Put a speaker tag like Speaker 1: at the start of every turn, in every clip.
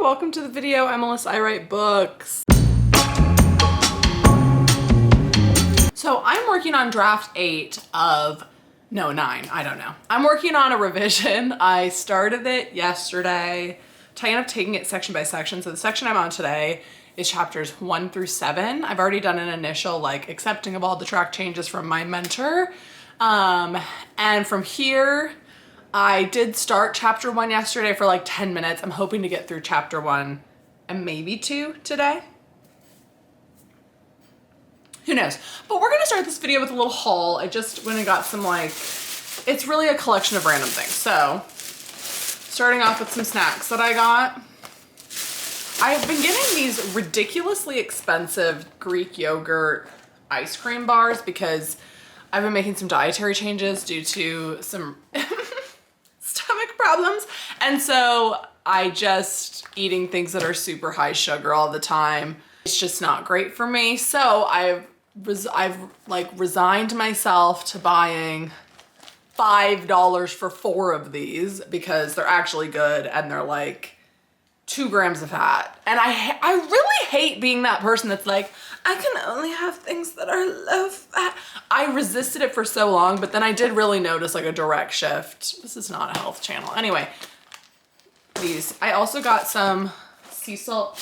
Speaker 1: welcome to the video. I'm Melissa, I write books. So I'm working on draft 8 of, no, 9, I don't know. I'm working on a revision. I started it yesterday, kind of taking it section by section. So the section I'm on today is chapters 1 through 7. I've already done an initial like accepting of all the track changes from my mentor. And from here, I did start chapter 1 yesterday for like 10 minutes. I'm hoping to get through chapter 1 and maybe 2 today. Who knows? But we're gonna start this video with a little haul. I just went and got some like, it's really a collection of random things. So starting off with some snacks that I got. I've been getting these ridiculously expensive Greek yogurt ice cream bars because I've been making some dietary changes due to some stomach problems. And so I just eating things that are super high sugar all the time. It's just not great for me. So I've like resigned myself to buying $5 for 4 of these because they're actually good and they're like 2 grams of fat. And I really hate being that person that's like, I can only have things that are low fat. I resisted it for so long, but then I did really notice like a direct shift. This is not a health channel. Anyway, these. I also got some sea salt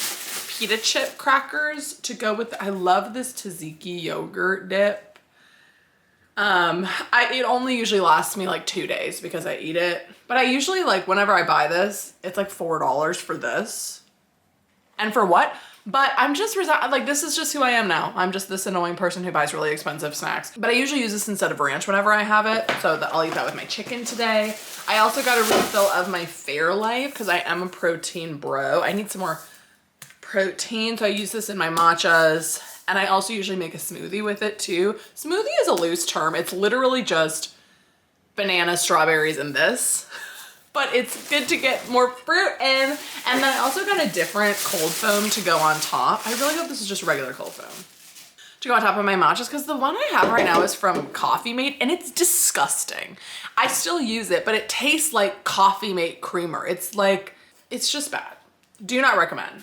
Speaker 1: pita chip crackers to go with, I love this tzatziki yogurt dip. It only usually lasts me like 2 days because I eat it. But I usually like, whenever I buy this, it's like $4 for this. And for what? But I'm just like, this is just who I am now. I'm just this annoying person who buys really expensive snacks. But I usually use this instead of ranch whenever I have it. So that I'll eat that with my chicken today. I also got a refill of my Fairlife because I am a protein bro. I need some more protein. So I use this in my matchas. And I also usually make a smoothie with it too. Smoothie is a loose term. It's literally just bananas, strawberries, and this. But it's good to get more fruit in. And then I also got a different cold foam to go on top. I really hope this is just regular cold foam to go on top of my matchas because the one I have right now is from Coffee Mate and it's disgusting. I still use it, but it tastes like Coffee Mate creamer. It's like, it's just bad. Do not recommend.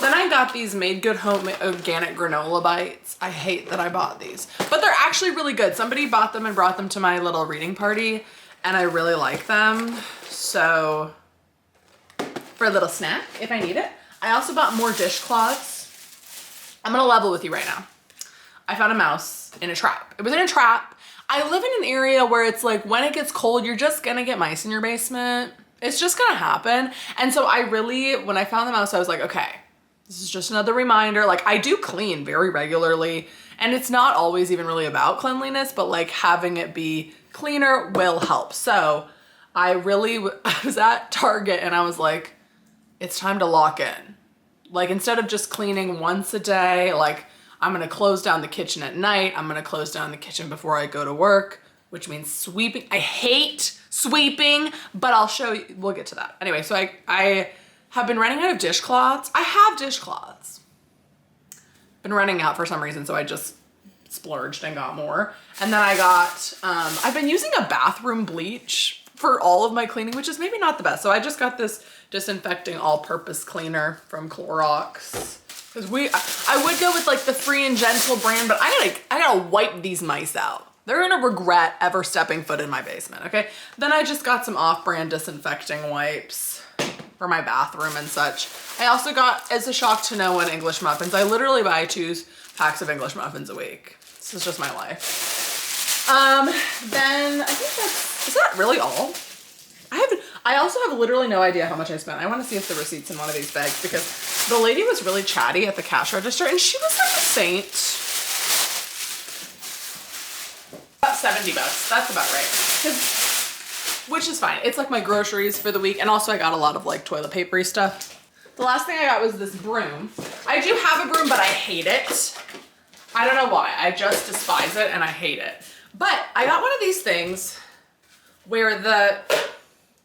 Speaker 1: Then I got these Made Good Home organic granola bites. I hate that I bought these, but they're actually really good. Somebody bought them and brought them to my little reading party and I really like them. So for a little snack, if I need it. I also bought more dishcloths. I'm gonna level with you right now. I found a mouse in a trap. It was in a trap. I live in an area where it's like, when it gets cold, you're just gonna get mice in your basement. It's just gonna happen. And so I really, when I found the mouse, I was like, okay, this is just another reminder. Like I do clean very regularly and it's not always even really about cleanliness, but like having it be cleaner will help. So I was at Target and I was like, it's time to lock in. Like instead of just cleaning once a day, like I'm gonna close down the kitchen at night. I'm gonna close down the kitchen before I go to work, which means sweeping. I hate sweeping, but I'll show you, we'll get to that. Anyway, so I have been running out of dishcloths. I have dishcloths. Been running out for some reason, so I just splurged and got more. And then I got, I've been using a bathroom bleach for all of my cleaning, which is got the best. So I just got this disinfecting all-purpose cleaner from Clorox. Because I would go with like the Free and Gentle brand, but I gotta wipe these mice out. They're gonna regret ever stepping foot in my basement, okay? Then I just got some off-brand disinfecting wipes for my bathroom and such. I also got, as a shock to no one, English muffins. I literally buy 2 packs of English muffins a week. This is just my life. Then I think is that really all? I also have literally no idea how much I spent. I want to see if the receipt's in one of these bags because the lady was really chatty at the cash register and she was like a saint. About $70, that's about right. Which is fine. It's like my groceries for the week. And also I got a lot of like toilet papery stuff. The last thing I got was this broom. I do have a broom, but I hate it. I don't know why. I just despise it and I hate it. But I got one of these things where the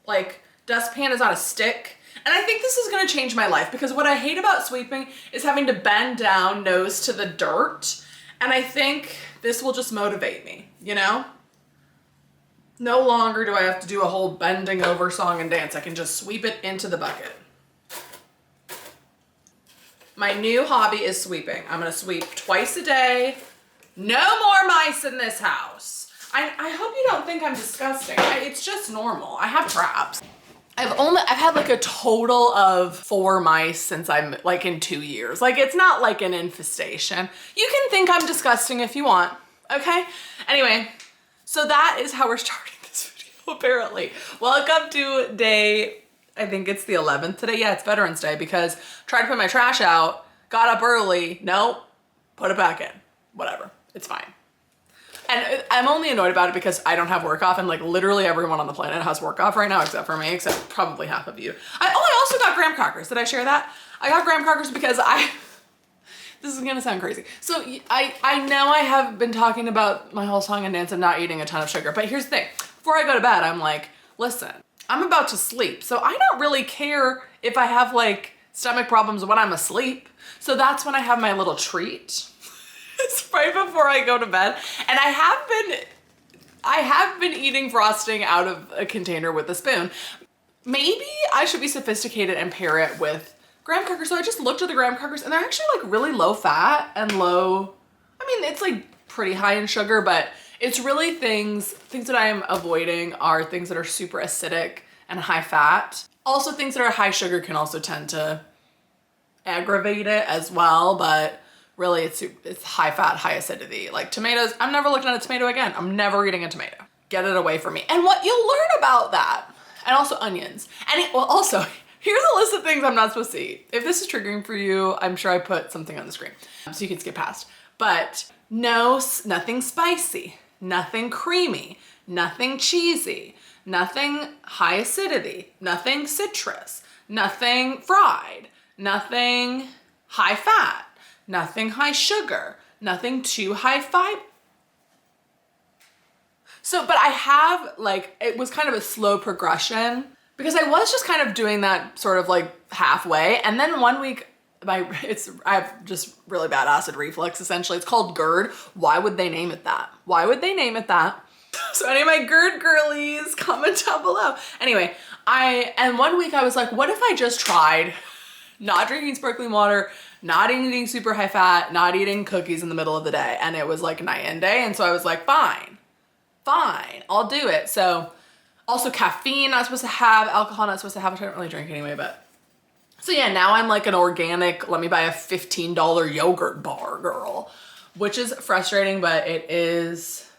Speaker 1: like dustpan is on a stick. And I think this is gonna change my life because what I hate about sweeping is having to bend down nose to the dirt. And I think this will just motivate me, you know? No longer do I have to do a whole bending over song and dance. I can just sweep it into the bucket. My new hobby is sweeping. I'm gonna sweep twice a day. No more mice in this house. I hope you don't think I'm disgusting. It's just normal. I have traps. I've had like a total of 4 mice since I'm like in 2 years. Like it's not like an infestation. You can think I'm disgusting if you want, okay? Anyway, so that is how we're starting this video apparently. Welcome to day, I think it's the 11th today. Yeah, it's Veterans Day because tried to put my trash out, got up early, nope, put it back in, whatever, it's fine. And I'm only annoyed about it because I don't have work off, and like literally everyone on the planet has work off right now except for me, except probably half of you. I also got graham crackers. Did I share that? I got graham crackers because this is gonna sound crazy. So I know I have been talking about my whole song and dance of not eating a ton of sugar, but here's the thing. Before I go to bed, I'm like, listen, I'm about to sleep. So I don't really care if I have like stomach problems when I'm asleep. So that's when I have my little treat. It's right before I go to bed. And I have been eating frosting out of a container with a spoon. Maybe I should be sophisticated and pair it with graham crackers. So I just looked at the graham crackers and they're actually like really low fat and low, I mean, it's like pretty high in sugar, but it's really things that I am avoiding are things that are super acidic and high fat. Also things that are high sugar can also tend to aggravate it as well, but really it's high fat, high acidity. Like tomatoes, I'm never looking at a tomato again. I'm never eating a tomato. Get it away from me. And what you'll learn about that, and also onions. And also, here's a list of things I'm not supposed to eat. If this is triggering for you, I'm sure I put something on the screen so you can skip past. But nothing spicy, nothing creamy, nothing cheesy, nothing high acidity, nothing citrus, nothing fried, nothing high fat, nothing high sugar, nothing too high fiber. So, but I have like, it was kind of a slow progression because I was just kind of doing that sort of like halfway. And then one week, I have just really bad acid reflux essentially. It's called GERD. Why would they name it that? Why would they name it that? So any of my GERD girlies, comment down below. Anyway, and one week I was like, what if I just tried not drinking sparkling water, not eating super high fat, not eating cookies in the middle of the day? And it was like night and day. And so I was like, fine, I'll do it. So also caffeine, not supposed to have, alcohol, not supposed to have, which I don't really drink anyway, but. So yeah, now I'm like an organic, let me buy a $15 yogurt bar girl, which is frustrating, but it is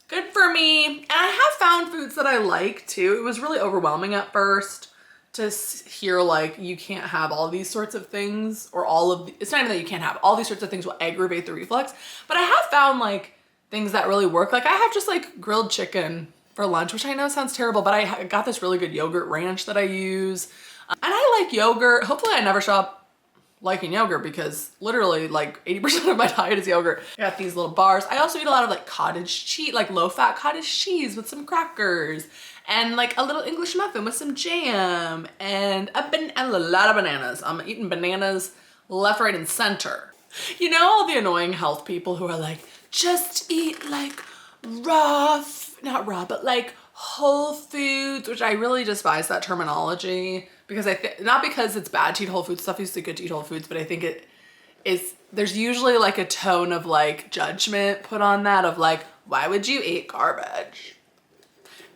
Speaker 1: good for me. And I have found foods that I like too. It was really overwhelming at first to hear like you can't have all these sorts of things, or it's not even that you can't have all these sorts of things will aggravate the reflux, but I have found like things that really work. Like I have just like grilled chicken for lunch, which I know sounds terrible, but I got this really good yogurt ranch that I use. And I like yogurt. Hopefully I never stop liking yogurt because literally like 80% of my diet is yogurt. I got these little bars. I also eat a lot of like cottage cheese, like low fat cottage cheese with some crackers and like a little English muffin with some jam and a lot of bananas. I'm eating bananas left, right, and center. You know, all the annoying health people who are like, just eat like not raw, but like whole foods, which I really despise that terminology because not because it's bad to eat whole foods, stuff is good to eat whole foods, but I think there's usually like a tone of like judgment put on that of like, why would you eat garbage?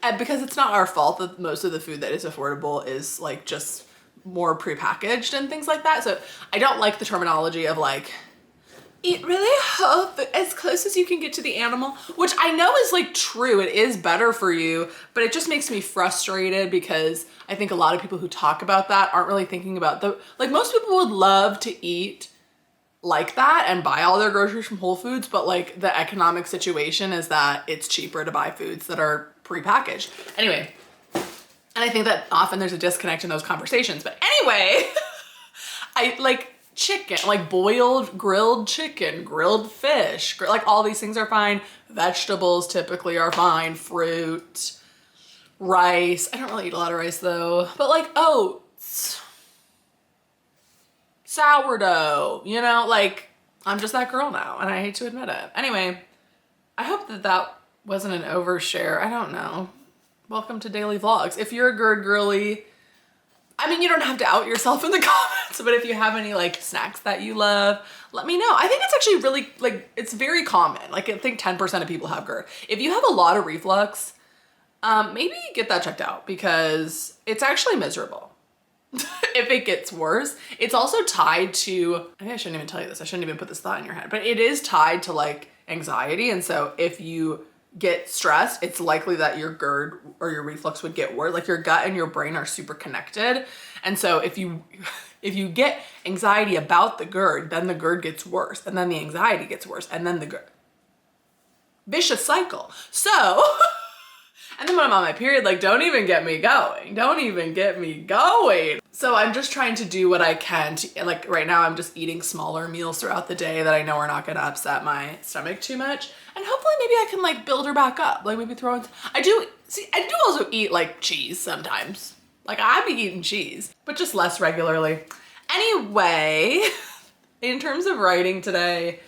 Speaker 1: And because it's not our fault that most of the food that is affordable is like just more prepackaged and things like that. So I don't like the terminology of like, eat really whole food, as close as you can get to the animal, which I know is like true. It is better for you, but it just makes me frustrated because I think a lot of people who talk about that aren't really thinking about like most people would love to eat like that and buy all their groceries from Whole Foods, but like the economic situation is that it's cheaper to buy foods that are prepackaged. Anyway, and I think that often there's a disconnect in those conversations, but anyway, I like chicken, like boiled, grilled chicken, grilled fish, like all these things are fine. Vegetables typically are fine. Fruit, rice. I don't really eat a lot of rice though, but like oats, sourdough, you know, like I'm just that girl now and I hate to admit it. Anyway, I hope that wasn't an overshare. I don't know. Welcome to daily vlogs. If you're a GERD girly, I mean, you don't have to out yourself in the comments, but if you have any like snacks that you love, let me know. I think it's actually really like, it's very common. Like I think 10% of people have GERD. If you have a lot of reflux, maybe get that checked out because it's actually miserable. If it gets worse. It's also tied to, I mean, I shouldn't even tell you this. I shouldn't even put this thought in your head, but it is tied to like anxiety. And so if you get stressed, it's likely that your GERD or your reflux would get worse. Like your gut and your brain are super connected. And so if you get anxiety about the GERD, then the GERD gets worse, and then the anxiety gets worse, and then the GERD. Vicious cycle. So, and then when I'm on my period, like, don't even get me going. Don't even get me going. So I'm just trying to do what I can to, like right now I'm just eating smaller meals throughout the day that I know are not gonna upset my stomach too much. And hopefully maybe I can like build her back up. Like maybe throw in, I do also eat like cheese sometimes. Like I be eating cheese, but just less regularly. Anyway, in terms of writing today,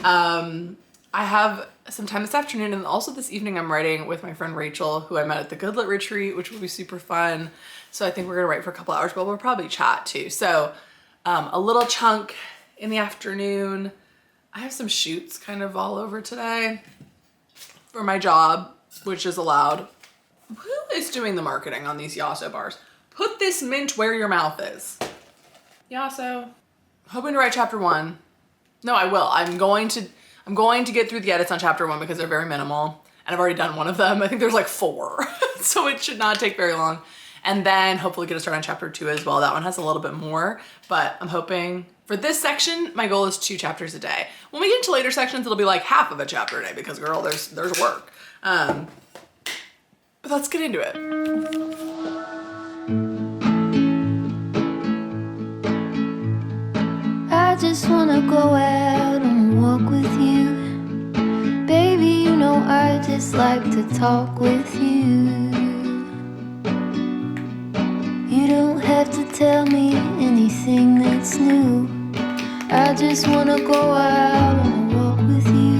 Speaker 1: I have some time this afternoon and also this evening I'm writing with my friend Rachel, who I met at the Good Lit retreat, which will be super fun. So I think we're gonna write for a couple hours, but we'll probably chat too. So a little chunk in the afternoon. I have some shoots kind of all over today for my job, which is allowed. Who is doing the marketing on these Yasso bars? Put this mint where your mouth is. Yasso. Hoping to write chapter 1. No, I will. I'm going to get through the edits on chapter 1 because they're very minimal. And I've already done one of them. I think there's like 4. So it should not take very long. And then hopefully get a start on chapter 2 as well. That one has a little bit more, but I'm hoping for this section, my goal is 2 chapters a day. When we get into later sections, it'll be like half of a chapter a day because girl, there's work. But let's get into it.
Speaker 2: I just wanna go out on a walk with you. Baby, you know I just like to talk with you. You don't have to tell me anything that's new. I just wanna go out on a walk with you.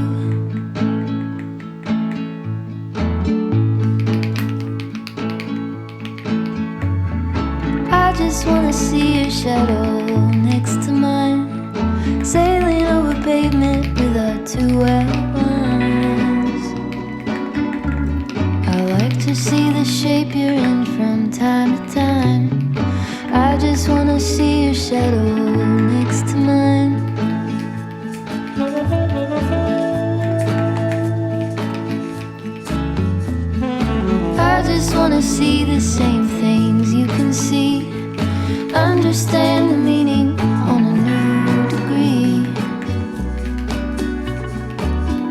Speaker 2: I just wanna see your shadow next to mine, sailing over pavement with our 2 outlines. I like to see the shape you're in from time to time. I just wanna see your shadow next to mine. I just wanna see the same things you can see, understand the meaning on a new degree.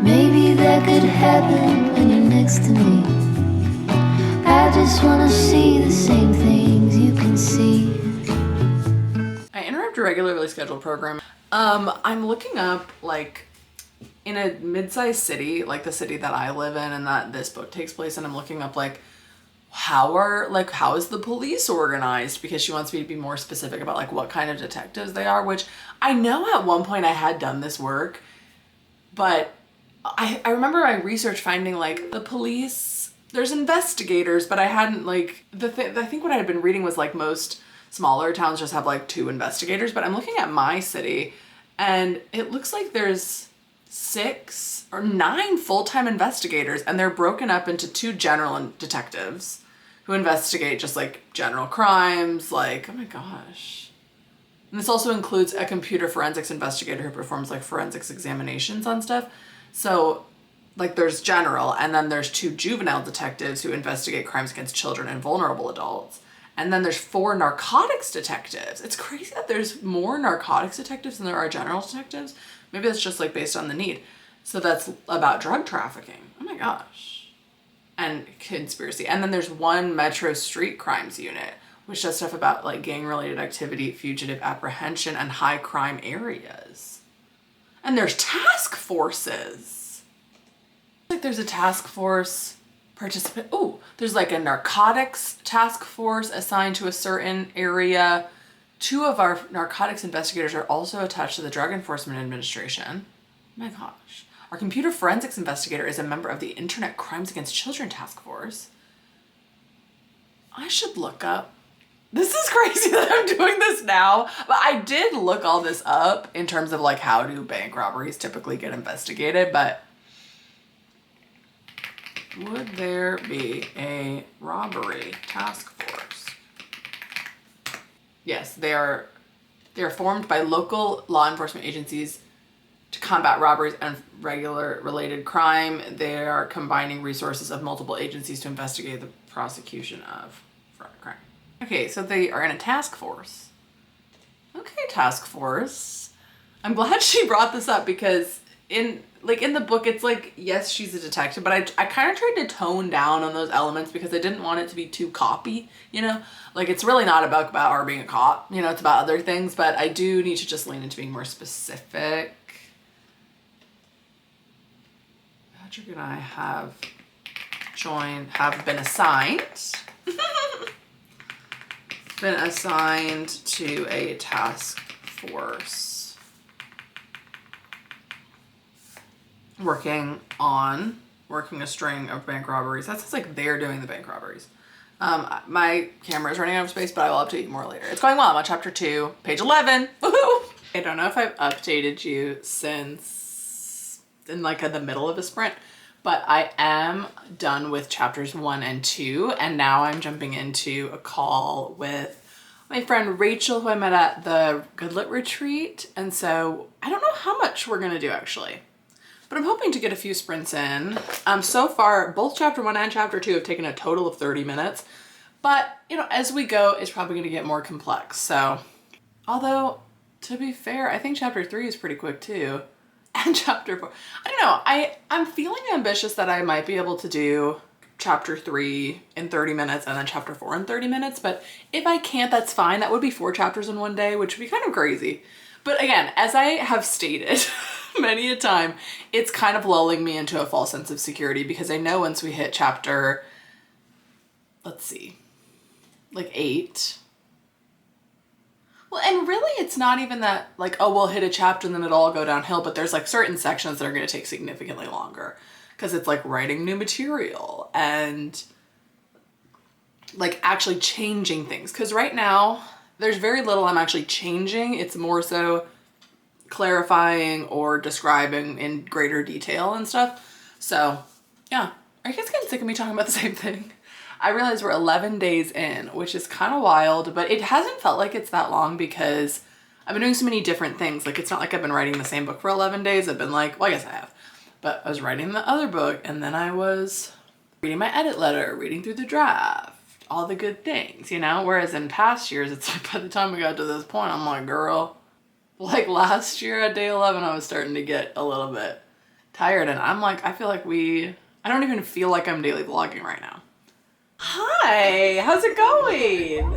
Speaker 2: Maybe that could happen when you're next to me. I just wanna see the same things you can see.
Speaker 1: I interrupt a regularly scheduled program. I'm looking up like in a mid-sized city, like the city that I live in and that this book takes place, and I'm looking up like how is the police organized, because she wants me to be more specific about like what kind of detectives they are, which I know at one point I had done this work, but I remember my research finding like the police, there's investigators, but I hadn't like, I think what I had been reading was like most smaller towns just have like 2 investigators, but I'm looking at my city and it looks like there's 6 or 9 full-time investigators, and they're broken up into 2 general detectives who investigate just like general crimes, like, oh my gosh. And this also includes a computer forensics investigator who performs like forensics examinations on stuff. So like there's general, and then there's 2 juvenile detectives who investigate crimes against children and vulnerable adults. And then there's 4 narcotics detectives. It's crazy that there's more narcotics detectives than there are general detectives. Maybe that's just like based on the need. So that's about drug trafficking. Oh my gosh. And conspiracy. And then there's 1 metro street crimes unit, which does stuff about like gang-related activity, fugitive apprehension, and high crime areas. And there's task forces. Like there's a task force participant. Oh, there's like a narcotics task force assigned to a certain area. 2 of our narcotics investigators are also attached to the Drug Enforcement Administration. Oh my gosh. Our computer forensics investigator is a member of the Internet Crimes Against Children Task Force. I should look up This is crazy that I'm doing this now, but I did look all this up in terms of like how do bank robberies typically get investigated, but would there be a robbery task force? Yes, they are formed by local law enforcement agencies to combat robberies and regular related crime. They are combining resources of multiple agencies to investigate the prosecution of fraud crime. Okay, so they are in a task force. Okay, task force. I'm glad she brought this up because in the book, it's like, yes, she's a detective, but I kind of tried to tone down on those elements because I didn't want it to be too copy, you know? Like, it's really not a book about her being a cop, you know, it's about other things, but I do need to just lean into being more specific. Patrick and I have been assigned to a task force working a string of bank robberies. That sounds like they're doing the bank robberies. My camera is running out of space, but I will update you more later. It's going well. I'm on chapter 2, page 11. Woohoo! I don't know if I've updated you since in like the middle of a sprint, but I am done with chapters 1 and 2, and now I'm jumping into a call with my friend Rachel, who I met at the Goodlit retreat. And so I don't know how much we're gonna do actually, but I'm hoping to get a few sprints in. So far, both chapter 1 and chapter 2 have taken a total of 30 minutes, but you know, as we go, it's probably gonna get more complex. So, although to be fair, I think chapter 3 is pretty quick too. And chapter 4, I don't know, I'm feeling ambitious that I might be able to do chapter 3 in 30 minutes and then chapter 4 in 30 minutes, but if I can't, that's fine. That would be 4 chapters in one day, which would be kind of crazy. But again, as I have stated many a time, it's kind of lulling me into a false sense of security because I know once we hit chapter, let's see, like 8. Well, and really it's not even that like, oh, we'll hit a chapter and then it'll all go downhill, but there's like certain sections that are going to take significantly longer because it's like writing new material and like actually changing things. Because right now there's very little I'm actually changing. It's more so clarifying or describing in greater detail and stuff. So yeah, are you guys getting sick of me talking about the same thing? I realize we're 11 days in, which is kind of wild, but it hasn't felt like it's that long because I've been doing so many different things. Like, it's not like I've been writing the same book for 11 days. I've been like, well, I guess I have, but I was writing the other book and then I was reading my edit letter, reading through the draft, all the good things, you know? Whereas in past years, it's like by the time we got to this point, I'm like, girl, like last year at day 11, I was starting to get a little bit tired and I'm like, I feel like I don't even feel like I'm daily vlogging right now. Hi, how's it going?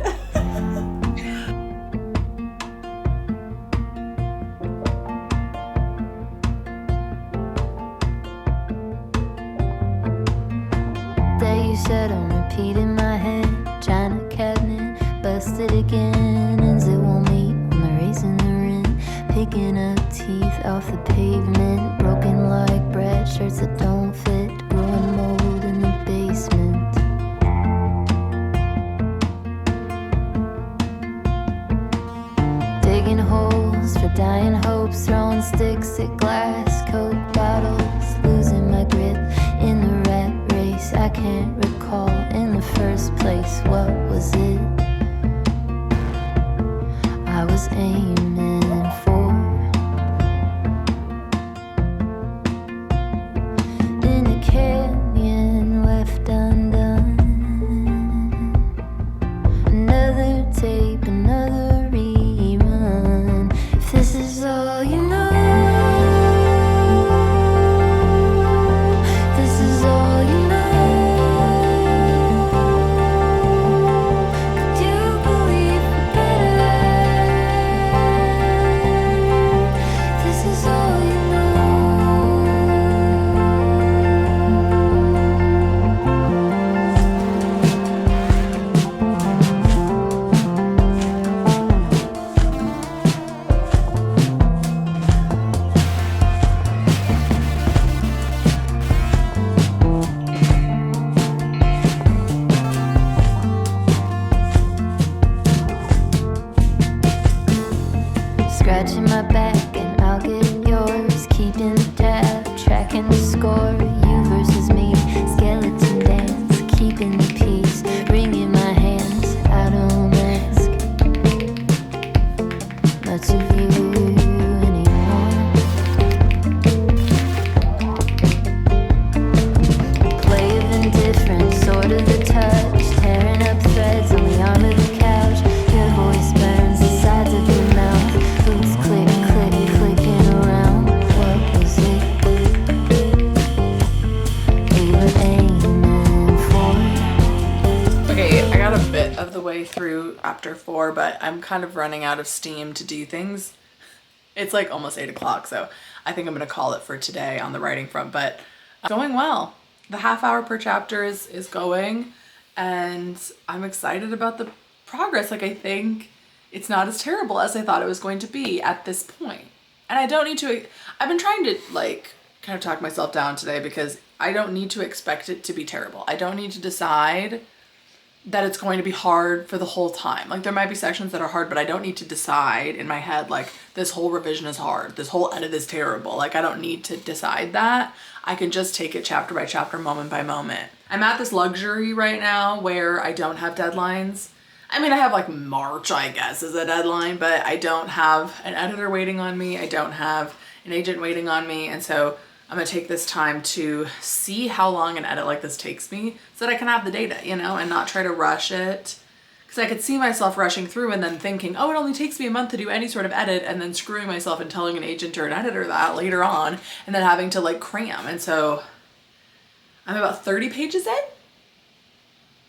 Speaker 2: That you said on repeat in my head, China cabinet, busted again, ends it won't meet, I'm erasing the rim, picking up teeth off the pavement, broken like bread, shirts that don't fit, growing mold in the basement. Digging holes for dying hopes, throwing sticks at glass, Coke bottles, losing my grip in the rat race. I can't recall in the first place what was it I was aiming for. In a canyon left undone, another tape, another rerun. If this is all you know, this is all you know. Could you believe better? scratching my back and I'll get yours. Keeping tab, tracking the score. You versus me, skeleton dance. Keeping the peace, wringing my hands. I don't ask much of you anymore. Play of indifference, sort of the touch. Tearing up threads on the arm of the couch. Your voice burns the sides of your mouth. Boots click, click, clicking around. What was it we were aiming for?
Speaker 1: Okay, I got a bit of the way through chapter 4, but I'm kind of running out of steam to do things. It's like almost 8 o'clock, so I think I'm gonna call it for today on the writing front, but going well. The half-hour per chapter is going, and I'm excited about the progress. Like, I think it's not as terrible as I thought it was going to be at this point. And I don't need to, I've been trying to like kind of talk myself down today because I don't need to expect it to be terrible. I don't need to decide that it's going to be hard for the whole time. Like, there might be sections that are hard, but I don't need to decide in my head, like, this whole revision is hard, this whole edit is terrible. Like, I don't need to decide that. I can just take it chapter by chapter, moment by moment. I'm at this luxury right now where I don't have deadlines. I mean, I have like March, I guess, as a deadline, but I don't have an editor waiting on me. I don't have an agent waiting on me. And so I'm gonna take this time to see how long an edit like this takes me so that I can have the data, you know, and not try to rush it. Because I could see myself rushing through and then thinking, oh, it only takes me a month to do any sort of edit, and then screwing myself and telling an agent or an editor that later on, and then having to like cram. And so I'm about 30 pages in.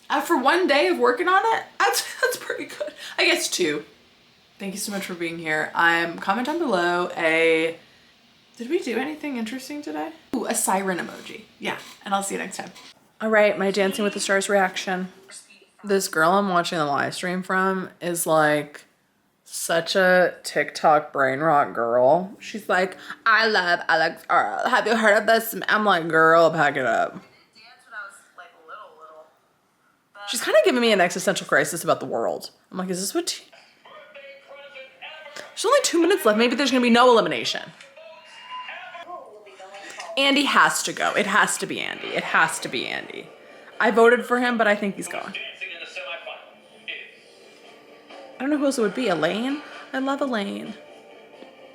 Speaker 1: After one day of working on it, that's pretty good. I guess 2. Thank you so much for being here. Comment down below did we do anything interesting today? Ooh, a siren emoji. Yeah, and I'll see you next time. All right, my Dancing with the Stars reaction. This girl I'm watching the live stream from is like such a TikTok brain rot girl. She's like, I love Alex Earl. Have you heard of this? I'm like, girl, pack it up. She's kind of giving me an existential crisis about the world. I'm like, is this what? There's only 2 minutes left. Maybe there's gonna be no elimination. Andy has to go. It has to be Andy. It has to be Andy. I voted for him, but I think he's going. I don't know who else it would be. Elaine? I love Elaine.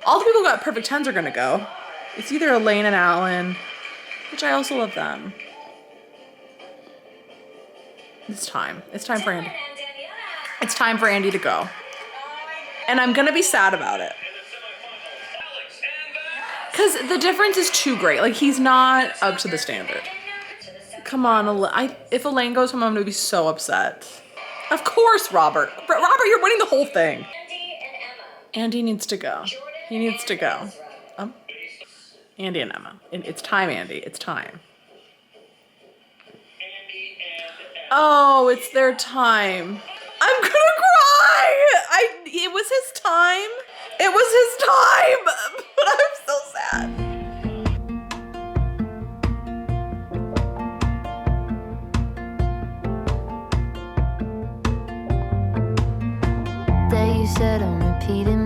Speaker 1: All the people who got perfect 10s are gonna go. It's either Elaine and Alan, which I also love them. It's time. It's time for Andy. It's time for Andy to go. And I'm gonna be sad about it. Because the difference is too great. Like, he's not up to the standard. Come on, if Elaine goes home, I'm gonna be so upset. Of course, Robert. Robert, you're winning the whole thing. Andy needs to go. He needs to go. Andy and Emma. It's time, Andy. It's time. Oh, it's their time. I'm gonna cry. It was his time. It was his time, but I'm still sad.
Speaker 2: That you said on repeat in